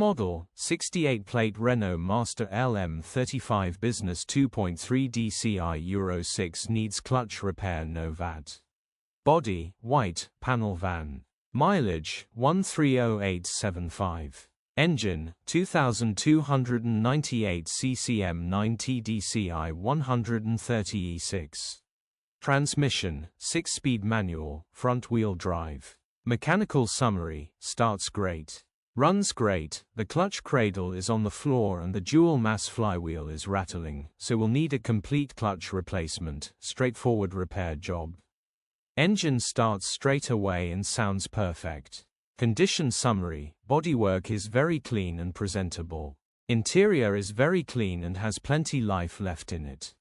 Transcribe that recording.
model, 68-plate Renault Master Lm35 Business 2.3 Dci Euro 6 needs clutch repair. No Vat. Body, white, panel van. Mileage, 130875. Engine, 2298 cc M9T DCI 130E6. Transmission, 6-speed manual, front-wheel drive. Mechanical summary, starts great. Runs great, the clutch cradle is on the floor and the dual mass flywheel is rattling, so will need a complete clutch replacement, straightforward repair job. Engine starts straight away and sounds perfect. Condition summary, bodywork is very clean and presentable. Interior is very clean and has plenty life left in it.